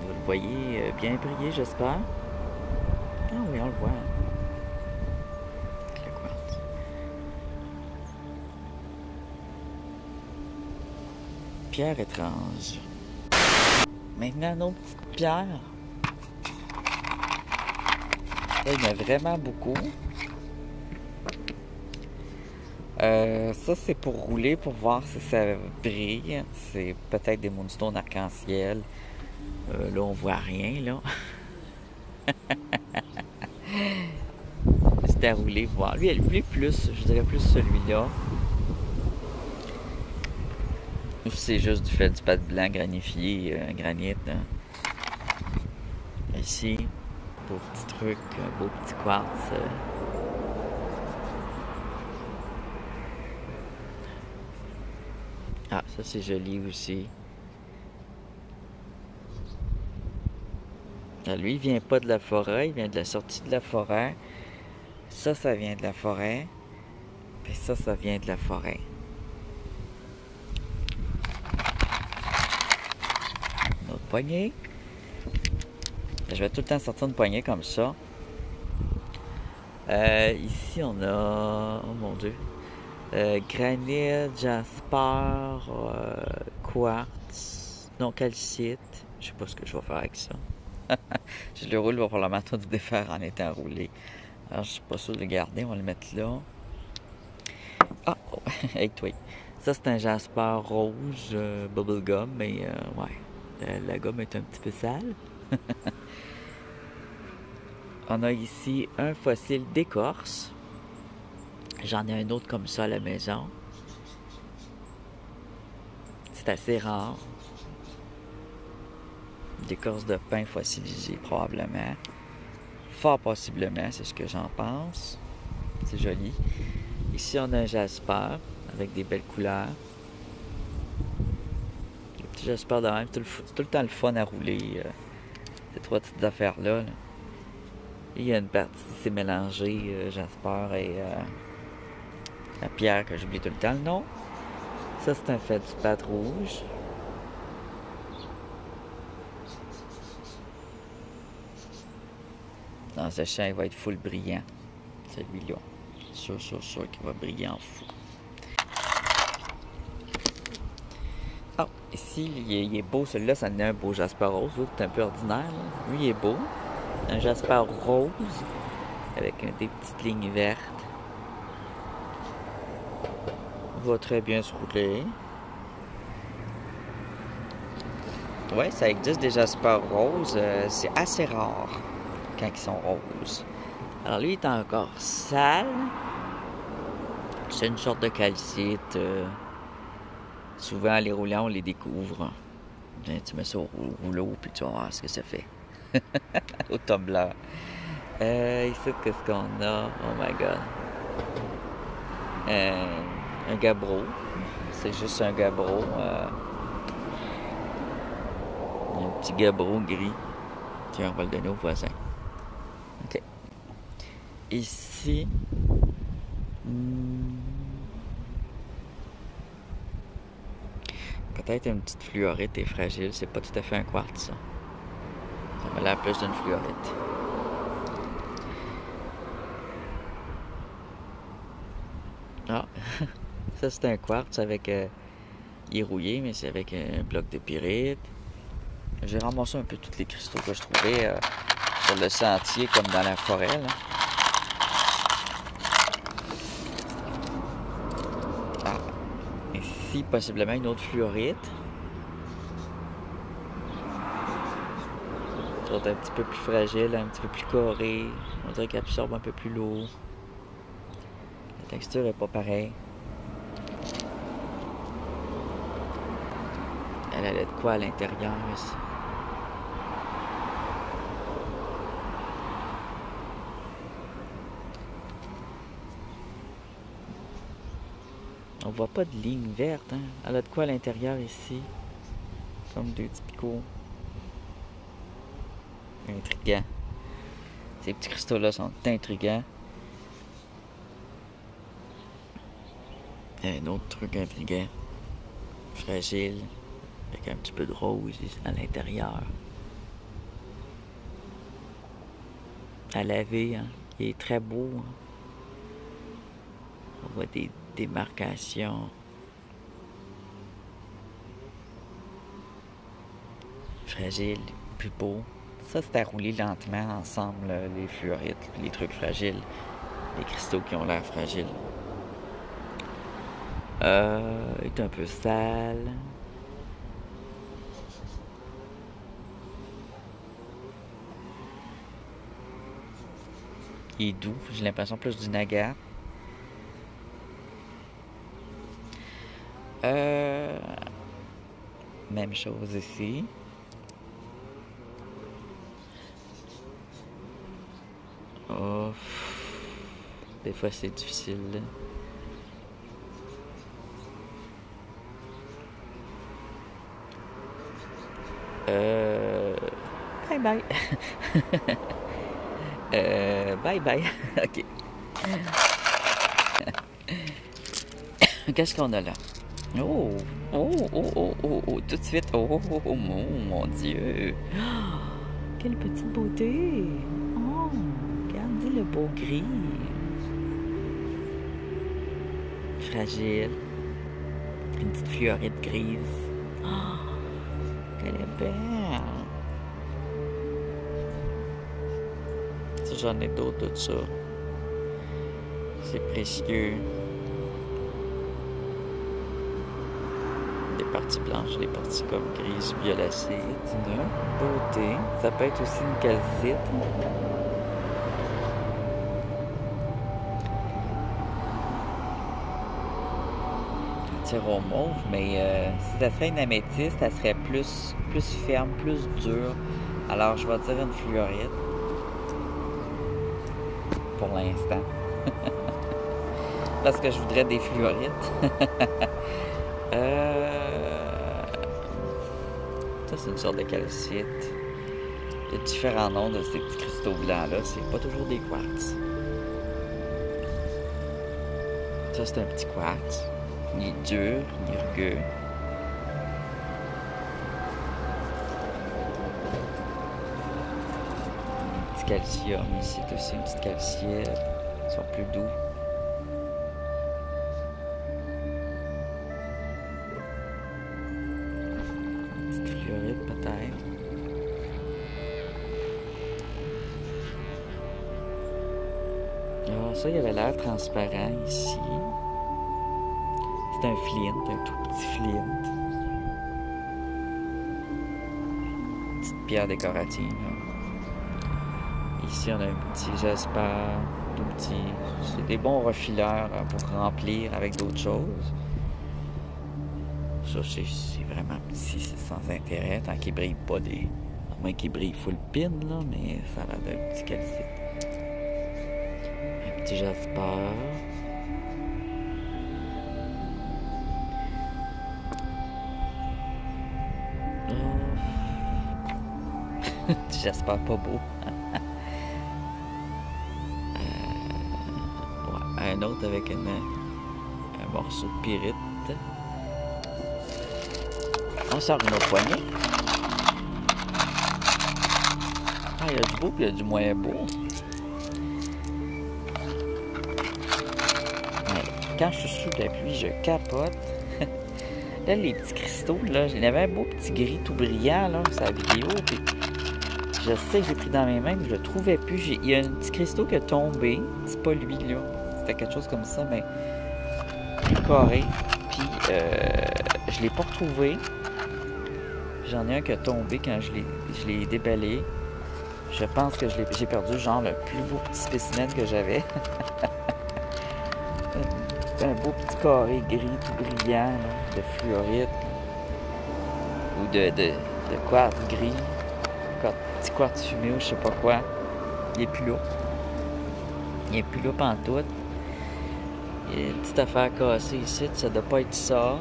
Vous le voyez bien briller, j'espère. Ah oui, on le voit. Avec le quartz. Pierre étrange. Maintenant, nos petites pierres. Là, il y en a vraiment beaucoup. Ça, c'est pour rouler, pour voir si ça brille. C'est peut-être des moonstones arc-en-ciel. Là, on voit rien, là. C'est à rouler, voir. Lui, elle voulait plus, je dirais plus celui-là. Ou c'est juste du fait du pâte blanc granifié, granit. Hein. Ici, beau petit truc, beau petit quartz. Ah, ça c'est joli aussi. Ah, lui, il vient pas de la forêt, il vient de la sortie de la forêt. Ça vient de la forêt. Puis ça vient de la forêt. Une autre poignée. Je vais tout le temps sortir une poignée comme ça. Ici, on a... Oh mon Dieu. Granit, jasper, quartz, non calcite. Je sais pas ce que je vais faire avec ça. Je le roule, il va probablement tout défaire en étant roulé. Alors, je suis pas sûr de le garder. On va le mettre là. Ah! Oh, hey, toi. Ça, c'est un jasper rouge bubblegum, mais ouais. La gomme est un petit peu sale. On a ici un fossile d'écorce. J'en ai un autre comme ça à la maison. C'est assez rare. D'écorce de pin fossilisée, probablement. Fort possiblement, c'est ce que j'en pense. C'est joli. Ici, on a un jasper avec des belles couleurs. Le petit jasper de même, c'est tout le temps le fun à rouler. Ces trois petites affaires-là. Là. Il y a une partie, c'est mélangé, jasper et la pierre que j'oublie tout le temps le nom. Ça, c'est un feldspathe rouge. Dans ce champ, il va être full brillant. Celui-là. Sûr qu'il va briller en fou. Ah, ici, il est beau. Celui-là, ça en est un beau jasper rose. L'autre, c'est un peu ordinaire. Là. Lui, il est beau. Un jasper rose avec des petites lignes vertes. Il va très bien se rouler. Ouais, ça existe des jaspers roses. C'est assez rare quand ils sont roses. Alors lui, il est encore sale. C'est une sorte de calcite. Souvent, les roulants, on les découvre. Tu mets ça au rouleau, puis tu vas voir ce que ça fait. Au tumbler. Ici, qu'est-ce qu'on a? Oh my god. Un gabbro. C'est juste un gabbro. Un petit gabbro gris. Tiens, on va le donner au voisin. OK. Ici. Peut-être une petite fluorite est fragile. C'est pas tout à fait un quartz, ça. Ça m'a l'air plus d'une fluorite. Ah! Ça, c'est un quartz avec... il est rouillé, mais c'est avec un bloc de pyrite. J'ai ramassé un peu tous les cristaux que je trouvais sur le sentier, comme dans la forêt, là. Ah! Ici, possiblement une autre fluorite. L'autre un petit peu plus fragile, un petit peu plus carré. On dirait qu'elle absorbe un peu plus l'eau. La texture est pas pareille. Elle a de quoi à l'intérieur ici? On voit pas de ligne verte, hein? Elle a de quoi à l'intérieur ici? Comme deux petits picots. Intriguant. Ces petits cristaux-là sont intriguants. Un autre truc intriguant. Fragile. Avec un petit peu de rose à l'intérieur. À laver, hein? Il est très beau. Hein? On voit des démarcations. Fragile, plus beau. Ça, c'est à rouler lentement ensemble, là, les fluorites, les trucs fragiles. Les cristaux qui ont l'air fragiles. Il est un peu sale. Il est doux. J'ai l'impression plus du agate. Même chose ici. Oh. Des fois, c'est difficile. Bye bye. Bye bye. OK. Qu'est-ce qu'on a là? Oh! Oh, oh, oh, oh, oh, tout de suite. Oh, oh, oh, oh mon Dieu! Oh, quelle petite beauté! Oh, regardez le beau gris. Fragile. Une petite fleurette grise. Oh, qu'elle est belle! Si j'en ai d'autres de ça. C'est précieux. Des parties blanches, des parties comme grises, violacées. C'est une beauté. Ça peut être aussi une calcite. Au mauve, mais si ça serait une améthyste, ça serait plus ferme, plus dure. Alors, je vais dire une fluorite. Pour l'instant. Parce que je voudrais des fluorites. Ça, c'est une sorte de calcite. Il y a différents noms de ces petits cristaux blancs-là. C'est pas toujours des quartz. Ça, c'est un petit quartz. Il est dur, il est rugueux. Un petit calcium ici, c'est aussi une petite calciette. Ils sont plus doux. Une petite fluorite peut-être. Alors ça, il avait l'air transparent ici. C'est un flint, un tout petit flint. Petite pierre décorative. Là. Ici, on a un petit jasper, tout petit. C'est des bons refileurs pour remplir avec d'autres choses. Ça, c'est vraiment petit, c'est sans intérêt, tant qu'il brille pas des... À moins qu'il brille full pin, là, mais ça a l'air d'un petit calcite. Un petit jasper. J'espère pas beau. Ouais, un autre avec un morceau de pyrite. On sort une autre poignée. Ah, il y a du beau et il y a du moins beau. Ouais, quand je suis sous la pluie, je capote. Là, les petits cristaux, là, j'en avais un beau petit gris tout brillant, là, sur la vidéo. Puis je sais que j'ai pris dans mes mains, mais je le trouvais plus. Il y a un petit cristaux qui a tombé. C'est pas lui, là. C'était quelque chose comme ça, mais plus carré. Puis, je l'ai pas retrouvé. J'en ai un qui a tombé quand je l'ai déballé. Je pense que j'ai perdu, genre, le plus beau petit spécimen que j'avais. Un beau petit carré gris tout brillant, là, de fluorite. Ou de quartz gris. Petit quartz fumé ou je sais pas quoi. Il est plus là. Il est plus là pantoute. Il y a une petite affaire cassée ici. Ça doit pas être ça.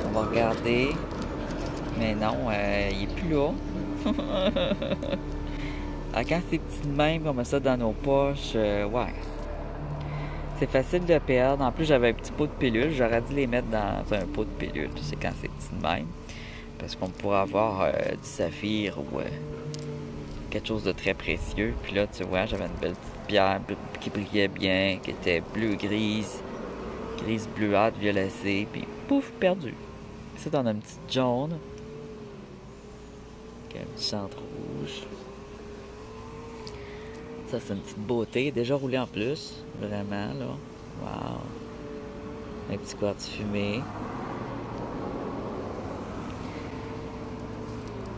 On va regarder. Mais non, il est plus là. Alors, quand c'est petit de même, on met ça dans nos poches. Ouais. C'est facile de perdre. En plus, j'avais un petit pot de pilule. J'aurais dû les mettre dans un pot de pilule. C'est quand c'est petit de même. Parce qu'on pourrait avoir du saphir ou quelque chose de très précieux. Puis là, tu vois, j'avais une belle petite pierre qui brillait bien, qui était bleu-grise, grise bleuâtre, violacée, puis pouf, perdu. Ça, on a une petite jaune, qui a un petit centre rouge. Ça, c'est une petite beauté, déjà roulée en plus, vraiment, là. Wow! Un petit quartz fumé.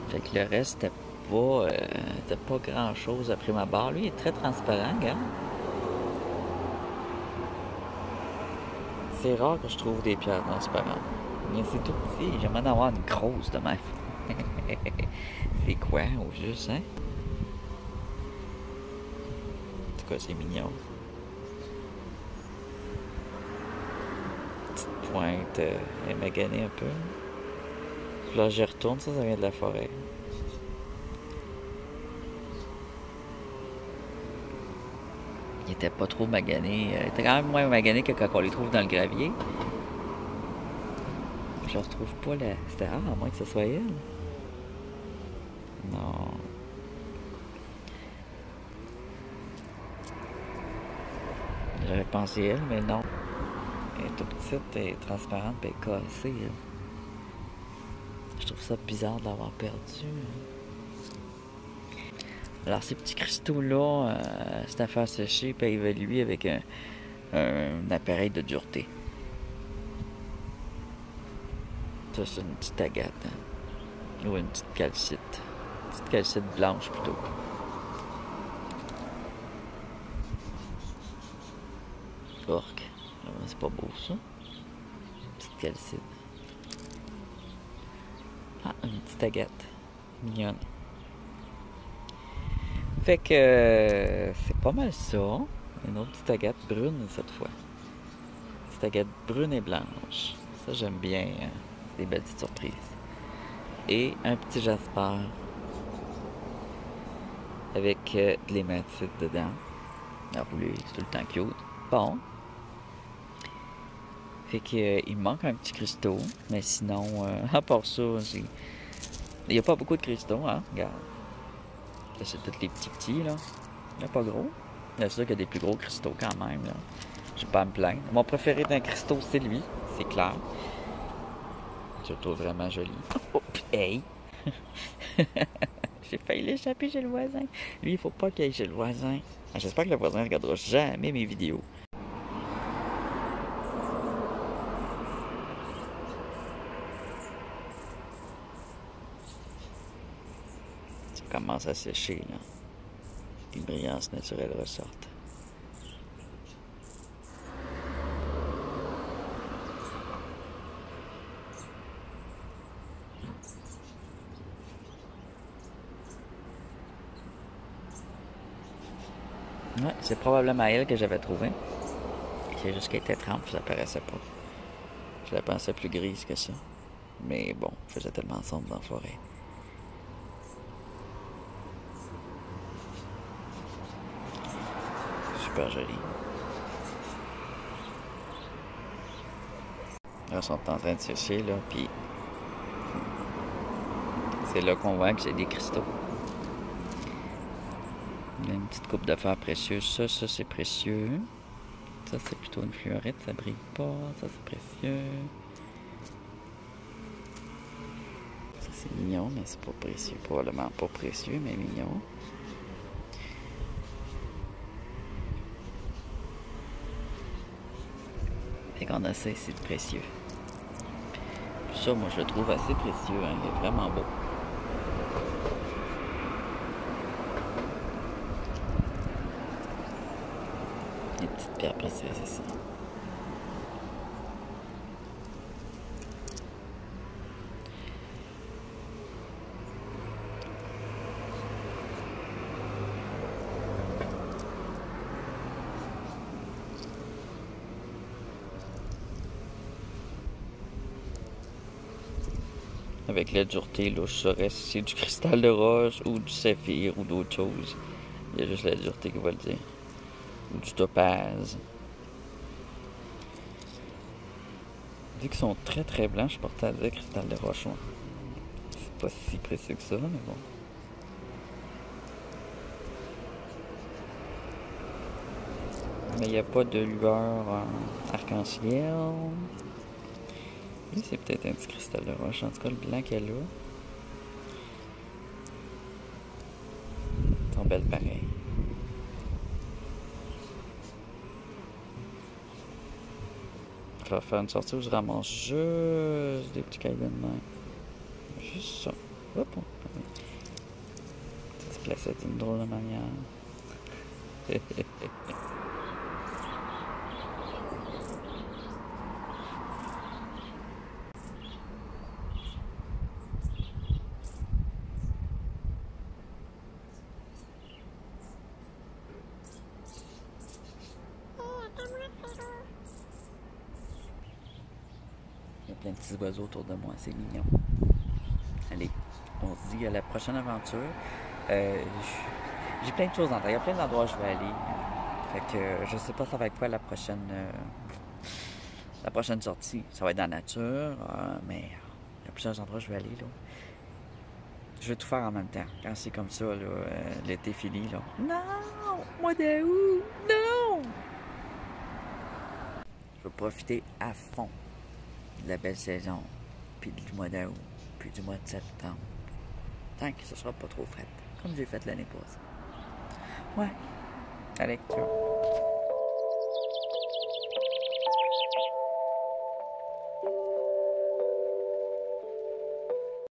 Fait que le reste, c'était pas grand chose après ma barre. Lui, il est très transparent, regarde. C'est rare que je trouve des pierres transparentes. Mais c'est tout petit. J'aimerais en avoir une grosse de même. C'est quoi, au juste, hein? En tout cas, c'est mignon. Petite pointe, elle est maganée un peu. Là, j'y retourne, ça vient de la forêt. Il était pas trop magané. Il était quand même moins magané que quand on les trouve dans le gravier. Je ne retrouve pas la. C'était rare, à moins que ce soit elle. Non. J'aurais pensé elle, mais non. Elle est toute petite, elle est transparente, puis elle est cassée. Elle. Je trouve ça bizarre de l'avoir perdu. Alors, ces petits cristaux-là, c'est à faire sécher et à évaluer avec un appareil de dureté. Ça, c'est une petite agate. Hein? Ou une petite calcite. Une petite calcite blanche, plutôt. Orque. C'est pas beau, ça. Petite calcite. Ah, une petite agate. Mignonne. Fait que c'est pas mal ça. Une autre petite agate brune cette fois. Petite agate brune et blanche. Ça, j'aime bien. Hein? C'est des belles petites surprises. Et un petit jasper. Avec de l'hématite dedans. À rouler, c'est tout le temps cute. Bon. Fait que il me manque un petit cristaux. Mais sinon, à part ça, il n'y a pas beaucoup de cristaux, hein. Regarde. C'est tous les petits, là. Il n'y a pas gros. Il y a sûr qu'il y a des plus gros cristaux quand même, là. Je vais pas me plaindre. Mon préféré d'un cristaux, c'est lui. C'est clair. Je le trouve vraiment joli. Oh, hey! J'ai failli l'échapper chez le voisin. Lui, il faut pas qu'il aille chez le voisin. J'espère que le voisin ne regardera jamais mes vidéos. Ça commence à sécher, là. Les brillances naturelles ressortent. Ouais, c'est probablement elle que j'avais trouvé. C'est juste qu'elle était trempe, ça paraissait pas. Je la pensais plus grise que ça. Mais bon, il faisait tellement sombre dans la forêt. Super joli. Là, ils sont en train de sécher, là, puis c'est là qu'on voit que j'ai des cristaux. Il y a une petite coupe de fer précieuse. Ça c'est précieux. Ça, c'est plutôt une fluorite, ça brille pas. Ça, c'est précieux. Ça, c'est mignon, mais c'est pas précieux. Probablement pas précieux, mais mignon. Fait qu'on a ça ici de précieux. Puis ça, moi, je le trouve assez précieux. Hein? Il est vraiment beau. Des petites pierres précieuses ici. Avec la dureté, là, je saurais si c'est du cristal de roche ou du saphir ou d'autre chose. Il y a juste la dureté qui va le dire. Ou du topaz. Vu qu'ils sont très très blancs, je suis porté à dire cristal de roche. Ouais. C'est pas si précieux que ça, mais bon. Mais il n'y a pas de lueur arc-en-ciel. Lui, c'est peut-être un petit cristal de roche. En tout cas, le blanc qu'elle a. Ils sont belles pareilles. Je vais faire une sortie où je ramasse juste des petits cailloux de main. Juste ça. Hop. Ça se plaçait d'une drôle de manière. plein de petits oiseaux autour de moi. C'est mignon. Allez, on se dit à la prochaine aventure. J'ai plein de choses en tête. Il y a plein d'endroits où je vais aller. Fait que je sais pas ça va être quoi la prochaine sortie. Ça va être dans la nature, mais il y a plusieurs endroits où je vais aller, là. Je vais tout faire en même temps. Quand c'est comme ça, là, l'été fini, là. Non! Mois d'août! Non! Je vais profiter à fond de la belle saison, puis du mois d'août, puis du mois de septembre. Tant que ce sera pas trop frais, comme j'ai fait l'année passée. Ouais. Allez, ciao.